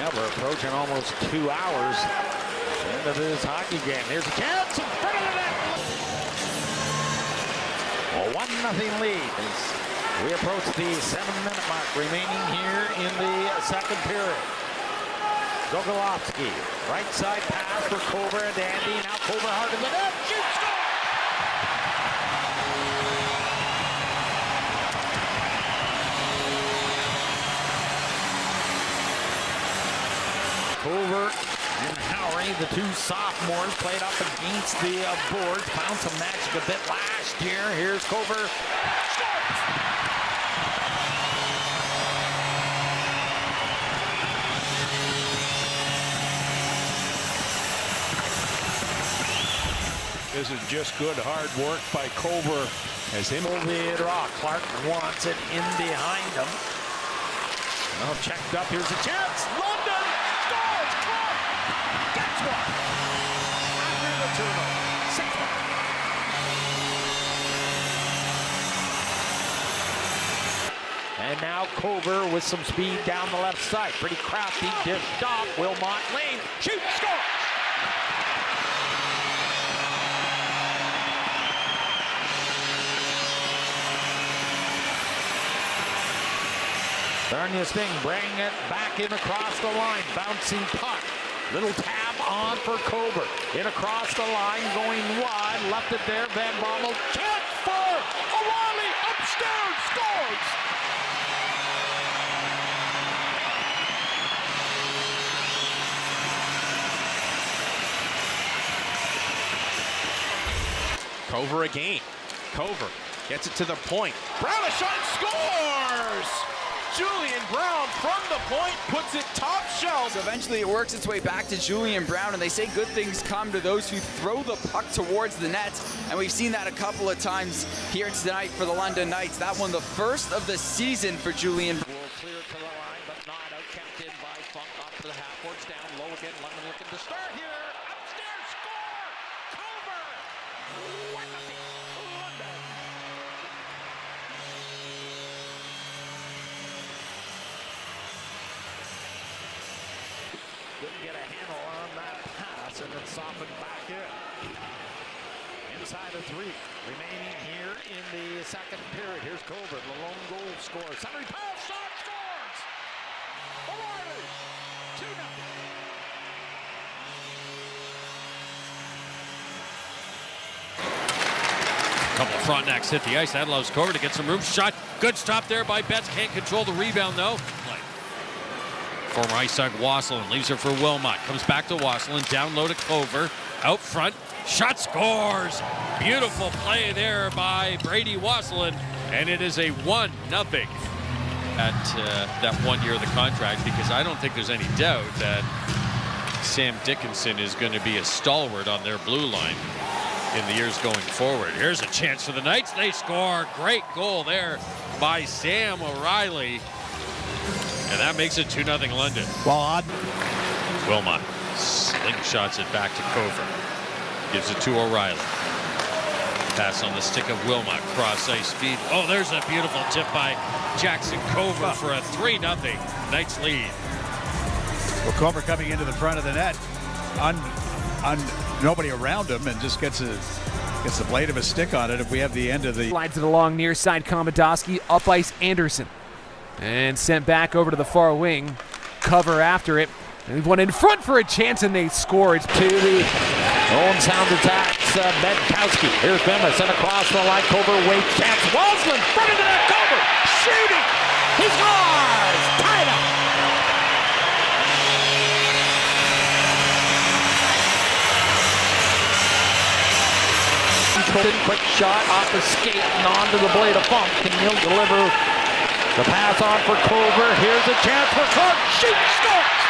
Yeah, we're approaching almost 2 hours into this hockey game. Here's a chance in front of the net. A 1-0 lead as we approach the 7-minute mark remaining here in the second period. Gogolovsky, right side pass for Kover and Andy. Now Kover hard in the net. Shoots, score! Kover and Howry, the two sophomores, played up against the boards. Found some magic a bit last year. Here's Kover. This is just good hard work by Kover as him over the draw. Clark wants it in behind him. Well, checked up. Here's a chance. London scores. Clark gets one. After the turnover. 6-1. And now Kover with some speed down the left side. Pretty crafty dished off. Wilmot Lane shoots, scores. Darnia Sting bringing it back in across the line. Bouncing puck. Little tab on for Kover. In across the line, going wide. Left it there. Van Bommel. Chance for O'Reilly. Upstairs. Scores. Kover again. Kover gets it to the point. Brown a shot and scores! Julian Brown from the point puts it top shelf. So eventually it works its way back to Julian Brown, and they say good things come to those who throw the puck towards the net. And we've seen that a couple of times here tonight for the London Knights. That one the first of the season for Julian Brown. Will clear to the line, but not out. Kept in by Funk off to the half boards. Down low again. London looking to start here. Upstairs, score! Kover! 1-0. London. Didn't get a handle on that pass, and it softened back in. Inside of 3. Remaining here in the second period. Here's Kover, the lone goal scorer. Centering pass, shot, scores! O'Reilly, 2-0. Couple of Frontenacs hit the ice. That allows Kover to get some room. Shot. Good stop there by Betts. Can't control the rebound, though. Former Ice Dog Wasselin leaves it for Wilmot. Comes back to Wasselin. Down low to Kover. Out front. Shot, scores. Beautiful play there by Brady Wasselin. And it is a 1-0 at that 1 year of the contract, because I don't think there's any doubt that Sam Dickinson is going to be a stalwart on their blue line in the years going forward. Here's a chance for the Knights. They score. Great goal there by Sam O'Reilly. And that makes it 2-0 London. Well, Wilmot slingshots it back to Kover. Gives it to O'Reilly. Pass on the stick of Wilmot. Cross ice feed. Oh, there's a beautiful tip by Jaxon Kover for a 3-0 Knights lead. Well, Kover coming into the front of the net on nobody around him, and just gets the blade of a stick on it. If we have the end of the slides it along near side, Komodowski, up ice Anderson, and sent back over to the far wing. Cover after it. And they've won in front for a chance, and they score. It's to the own sound attacks. Benkowski. Here's Bemmer sent across the line. Kover waits. Chance. Wasselin. Front of the net. Kover shooting. He scores. Tied up. Quick shot off the skate and onto the blade of Funk. And he'll deliver the pass on for Kover. Here's a chance for Clark. Shoot. Scores.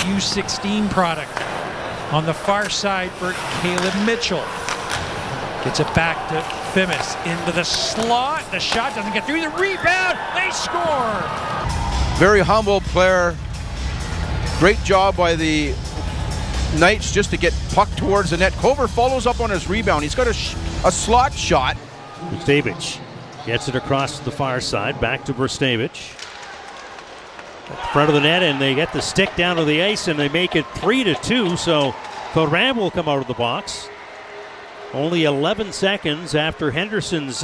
U16 product on the far side for Caleb Mitchell. Gets it back to Fimis into the slot. The shot doesn't get through. The rebound. They score. Very humble player. Great job by the Knights just to get puck towards the net. Kover follows up on his rebound. He's got a a slot shot. Brustevich gets it across the far side, back to Brustevich. At the front of the net, and they get the stick down to the ice, and they make it 3-2, so Coran will come out of the box. Only 11 seconds after Henderson's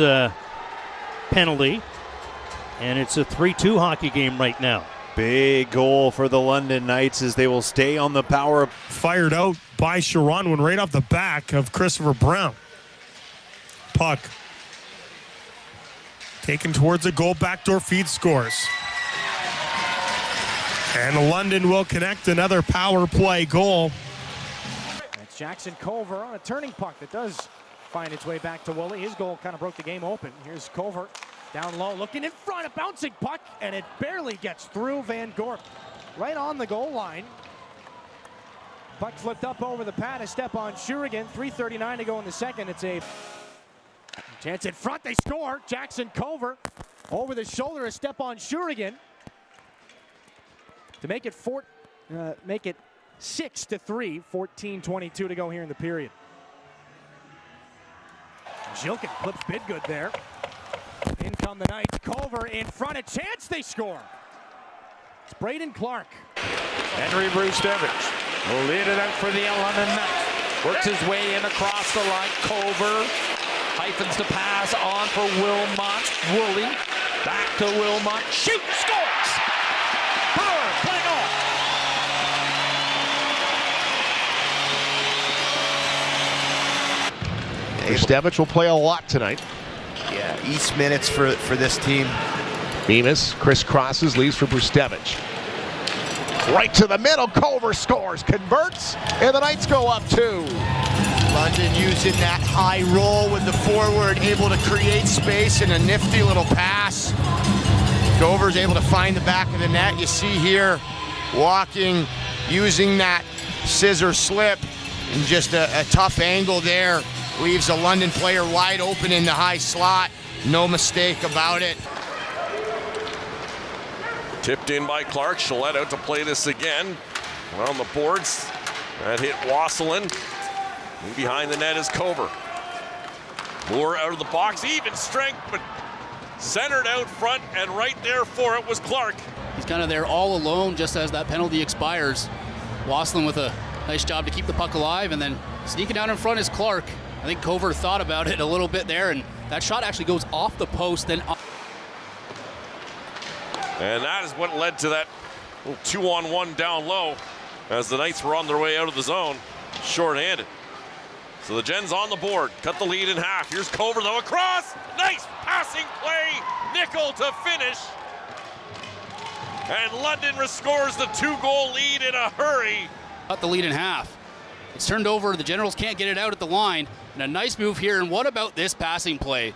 penalty, and it's a 3-2 hockey game right now. Big goal for the London Knights as they will stay on the power. Fired out by Sharon, went right off the back of Christopher Brown. Puck taken towards a goal, backdoor feed, scores. And London will connect another power play goal. It's Jaxon Culver on a turning puck that does find its way back to Woolley. His goal kind of broke the game open. Here's Culver down low, looking in front, a bouncing puck, and it barely gets through Van Gorp. Right on the goal line. Puck flipped up over the pad, a step on Shurigan. 3:39 to go in the second. It's a chance in front, they score. Jaxon Culver over the shoulder, a step on Shurigan to make it 6-3, 14:22 to go here in the period. Jilkin clips Bidgood there. In come the Knights. Culver in front, a chance, they score. It's Braden Clark. Henry Brustevich will lead it out for the London Knights. Works his way in across the line. Culver hyphens the pass on for Wilmot. Woolley back to Wilmot. Shoot, scores! Power play goal. Brustevich will play a lot tonight. Yeah, East minutes for this team. Bemis crisscrosses, leaves for Brustevich. Right to the middle, Culver scores, converts, and the Knights go up 2. London using that high roll with the forward, able to create space and a nifty little pass. Culver's able to find the back of the net. You see here, walking, using that scissor slip, and just a tough angle there. Leaves a London player wide open in the high slot. No mistake about it. Tipped in by Clark. Shillette out to play this again. On the boards. That hit Wasselin. And behind the net is Culver. Moore out of the box. Even strength, but centered out front, and right there for it was Clark. He's kind of there all alone just as that penalty expires. Wasselin with a nice job to keep the puck alive, and then sneaking down in front is Clark. I think Culver thought about it a little bit there, and that shot actually goes off the post, then off. And that is what led to that little 2-on-1 down low as the Knights were on their way out of the zone, short-handed. So the Gens on the board, cut the lead in half. Here's Culver though across, nice passing play, Nickel to finish. And London scores the 2-goal lead in a hurry. Cut the lead in half. It's turned over, the Generals can't get it out at the line, and a nice move here, and what about this passing play?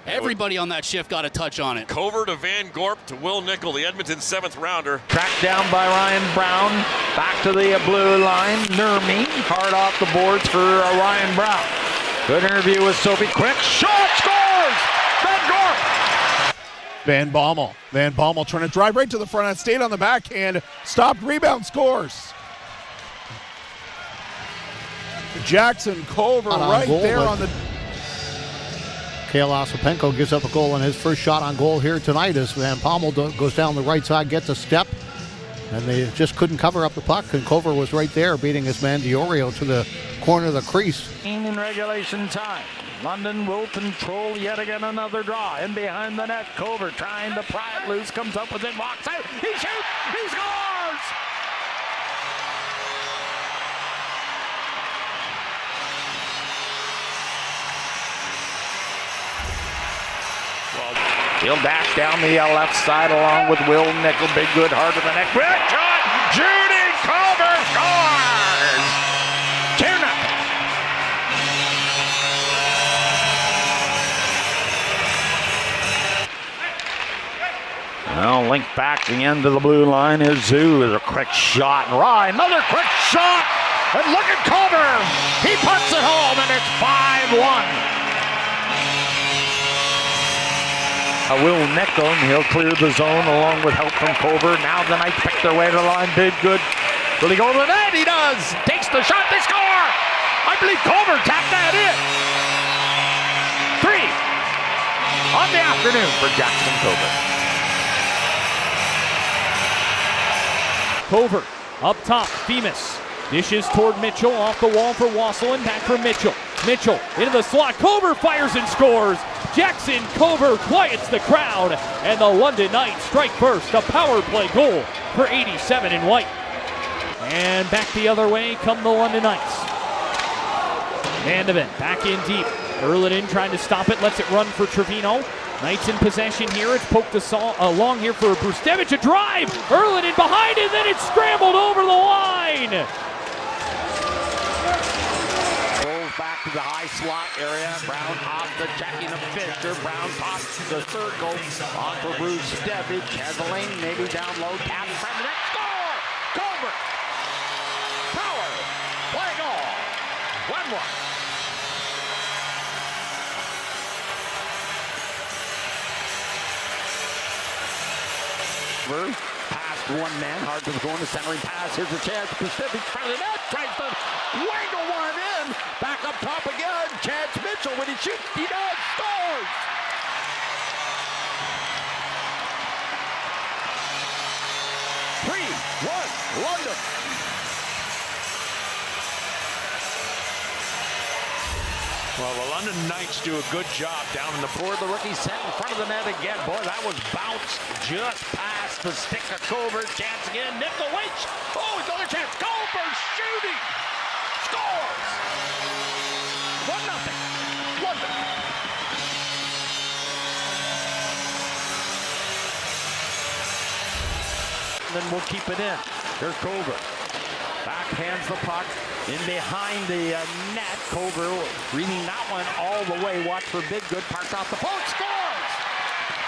Everybody on that shift got a touch on it. Culver to Van Gorp to Will Nickel, the Edmonton 7th rounder. Tracked down by Ryan Brown. Back to the blue line. Nurmi hard off the boards for Ryan Brown. Good interview with Sophie. Quick shot, scores! Van Gorp! Van Bommel. Van Bommel trying to drive right to the front, stayed on the backhand, stopped, rebound, scores. Jaxon Culver right there on the... Kale Ossipenko gives up a goal on his first shot on goal here tonight as Van Bommel goes down the right side, gets a step, and they just couldn't cover up the puck, and Culver was right there beating his man Diorio to the corner of the crease. In regulation time, London will control yet again another draw. In behind the net, Culver trying to pry it loose, comes up with it, walks out, he shoots, he scores! He'll dash down the left side along with Will Nickel. Big good hard to the neck. Quick shot! Judy Culver scores! 2-0. Well, link back the end of the blue line is Zoo with a quick shot. And Ryan, another quick shot! And look at Culver! He puts it home, and it's 5-1. Will Nickel, and he'll clear the zone along with help from Culver. Now the Knights pick their way to the line. Big good. Will he go to the net? He does. Takes the shot. They score. I believe Culver tapped that in. of the afternoon for Jaxon Cover. Cover up top, Themis dishes toward Mitchell, off the wall for Wasselin, back for Mitchell. Mitchell into the slot, Cover fires and scores. Jaxon Cover quiets the crowd, and the London Knights strike first, a power play goal for 87 in white. And back the other way come the London Knights. Vandeven back in deep. Erliden trying to stop it, lets it run for Trevino. Knights in possession here. It's poked along here for Brustevich. A drive. Erliden behind it, then it's scrambled over the line. Rolls back to the high slot area. Brown off the checking of Fisher. Brown pops the circle. On for Brustevich. Has a lane, maybe down low. Tap in front of the net. Score! Cover! Power! Play goal! 1-1. Past one man, hard to go in the centering pass. Here's a chance. Pacific front of the net. Tries to wangle one in. Back up top again. Chance Mitchell when he shoots. He does. Scores. London. Well, the London Knights do a good job down in the board. The rookie set in front of the net again. Boy, that was bounced just past the stick of Cover. Chance again. Nikolich. Oh, another chance. Cover shooting. Scores. 1-0. London. Then we'll keep it in. Here's Cover. Backhands the puck in behind the net. Cover reading that one all the way. Watch for Big Good. Parked off the post. Scores!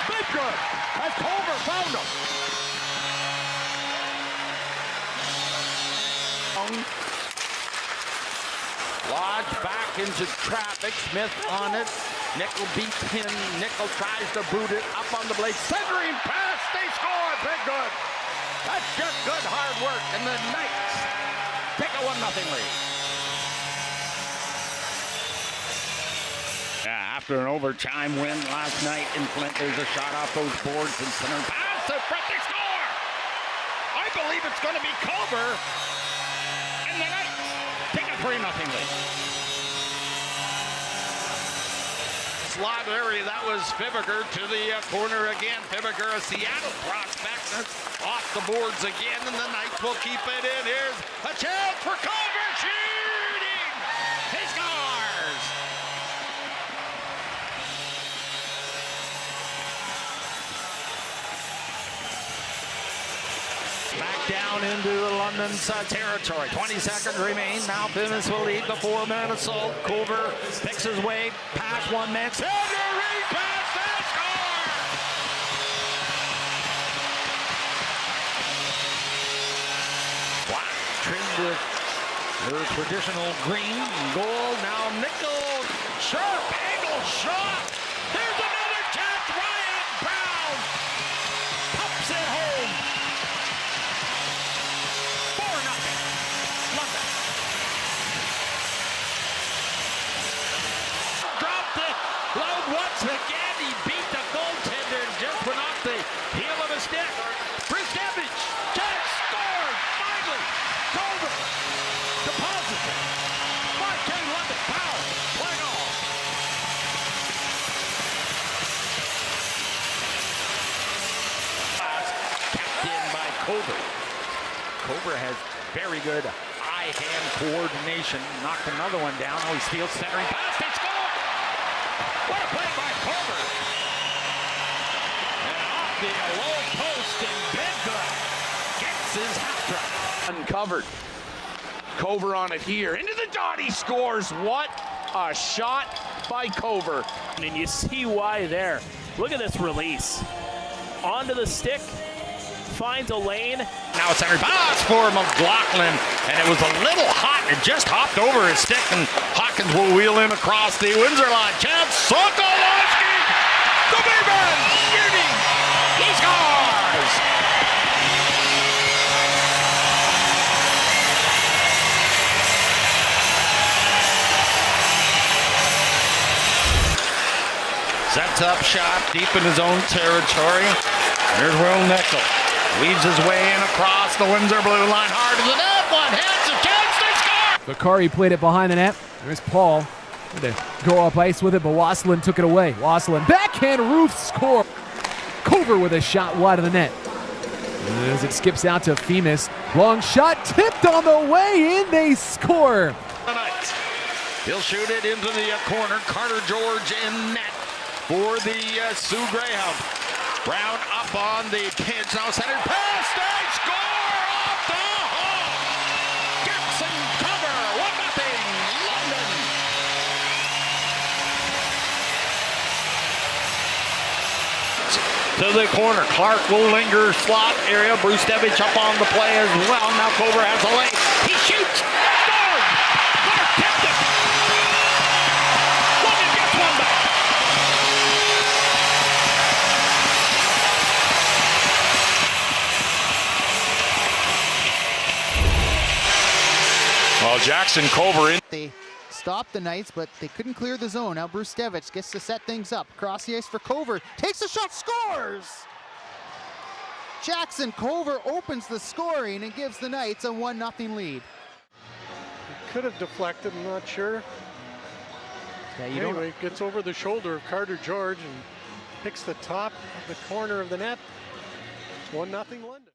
Big Good as Cover found him. Lodge back into traffic. Smith on it. Nickel beats him. Nickel tries to boot it up on the blade. Centering pass. They score. Big Good. That's just good hard work. And the Knights take a 1-0 lead. Yeah, after an overtime win last night in Flint, there's a shot off those boards and center pass to Flint. They score. I believe it's going to be Cover. And the Knights take a 3-0 lead. Slot area, that was Fibiger to the corner again. Fibiger, a Seattle prospect, off the boards again, and the Knights will keep it in. Here's a chance for Cover, shooting! He scores! Back down into the London's territory. 20 seconds remain. Now Fimis will lead the 4-man assault. Cover picks his way past one man. Centering pass, they score! Wow, trimmed with their traditional green and gold. Now Nickel, sharp angle shot. There's another chance. Ryan Brown pops it home. 4-0. London. Dropped it low once again. He beat the goaltender and just went off the heel of a stick. Brustevich just scored. Finally, Cover deposits it. 5-2 London. Power. Play on. Tapped in by Cover. Cover has very good eye-hand coordination. Knocked another one down. Oh, he steals centering pass. They score! What a play by Cover. And off the low post, and Big Good gets his hat trick. Uncovered. Cover on it here. Into the dot, he scores. What a shot by Cover. And you see why there. Look at this release. Onto the stick. Finds a lane. Now it's centered pass for McLaughlin, and it was a little hot. It just hopped over his stick, and Hawkins will wheel in across the Windsor line. Chance Sokolowski, the big man shooting. He scores. Sets up shot deep in his own territory. Here's Will Nickel. Weaves his way in across the Windsor blue line. Hard to the net. One hits against the score. Vakari played it behind the net. There's Paul. Had to go up ice with it, but Wasselin took it away. Wasselin backhand roof score. Cover with a shot wide of the net. As it skips out to Femus. Long shot tipped on the way in. They score. Tonight. He'll shoot it into the corner. Carter George in net for the Sioux Greyhound. Brown up on the pinch. Now centered pass. They score off the hole. Jaxon cover. 1-0 London. To the corner. Clark will linger slot area. Brustevich up on the play as well. Now Cover has a lane. He shoots. Scored. Clark kept it. London gets one back. Well, Jaxon Cover in. They stopped the Knights, but they couldn't clear the zone. Now Brustevich gets to set things up. Across the ice for Cover. Takes a shot, scores! Jaxon Cover opens the scoring and gives the Knights a 1-0 lead. Could have deflected, I'm not sure. Yeah, anyway, gets over the shoulder of Carter George and picks the top of the corner of the net. It's 1-0 London.